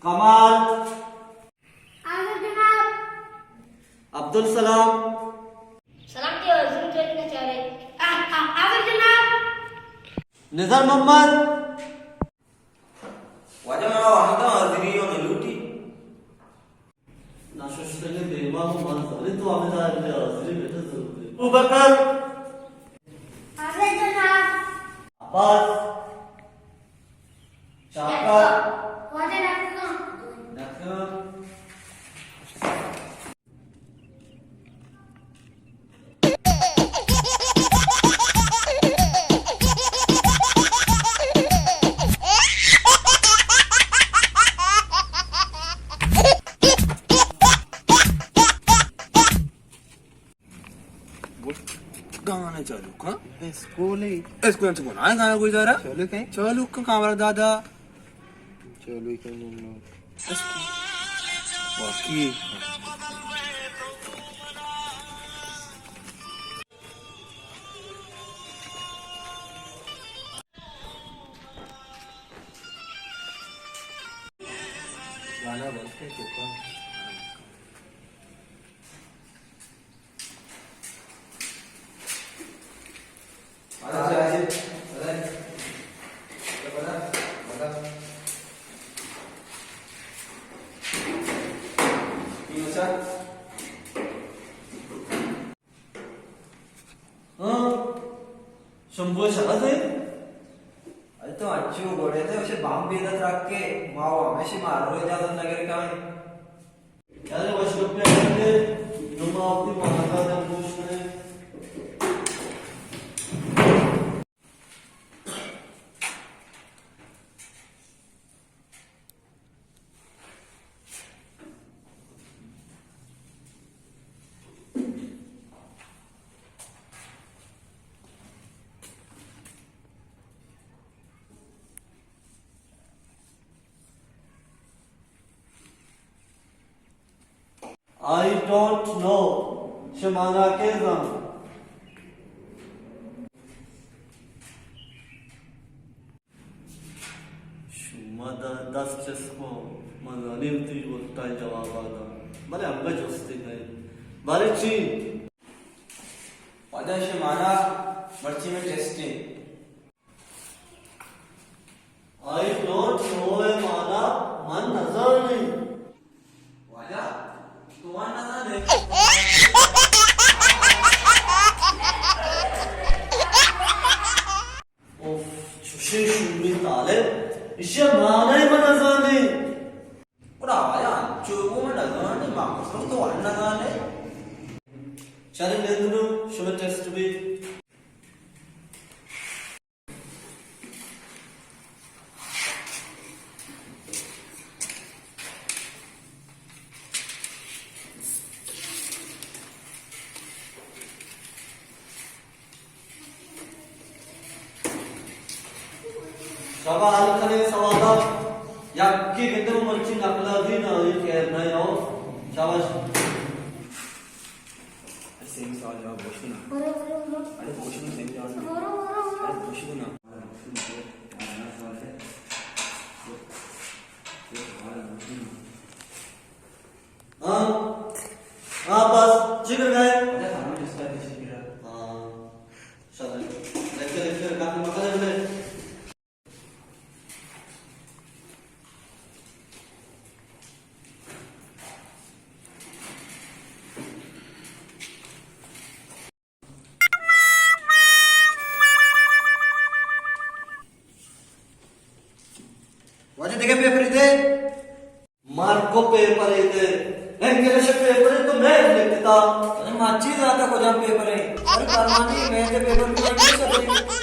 कमाल, आगे जनाब। अब्दुल सलाम, सलाम के वज़ीर देखना चाह रहे। आगे जनाब। Nizar Mohammad, wajah orang tu diri yang luti. नाशुश्तले बेमा मुमाज़रे तो आमेदार ले आज़री बेटे ज़रूरी। उबकर, आगे जनाब। अब्बास, शाकर, वाजे रखना। नक्कर, गाना चालू का स्कूल ही स्कूल से बोला गाना कोई जरा चलो कहीं चालू का कामरा दादा चलो कहीं बाकी गाना बंद कर चुका शंभू शाळा अरे तो अच्छी गोड़े थे उसे बाम बेदत रख के माओ हमेशा मारो इजाजत नगर का यार वशरफ पे आके नुमा अपनी महागा ने पूछने I don't know. Shemana kezam. Shumada das chesko. Mananim tu yurtta jawabada. Bale anga josti hai. Bale chin. वजह से माना मर्ची में टेस्टिंग I don't know है माना मन नजर नहीं. वजह तुम्हारा ना दे Of çuşe şumi tale. İşe mana ही मन नजर नहीं. पूरा वजह चुपू में नजर नहीं माँ तो वन नजर नहीं चले लेंदु शुभ टेस्ट भी. सवाल करे सवाल या की कितने मर्ची नकला दी ना ये कह ना यो शाबाश सेम सवाल जवाब पूछो ना बोलो बोलो बोलो। अरे पूछो ना सेम जवाब बोलो बोलो बोलो। अरे पूछो ना हाँ हाँ बस जिगर गए अरे हमें जिसका किसी की हाँ चलो लेक्चर काफी मजा ले वजह देखे पेपर थे मार्को पेपर इधर इंग्लिश पेपर तो मैं लिखता अरे माची ज्यादा को जब पेपर है अरे परमानी मैं के पेपर भी नहीं कर सकते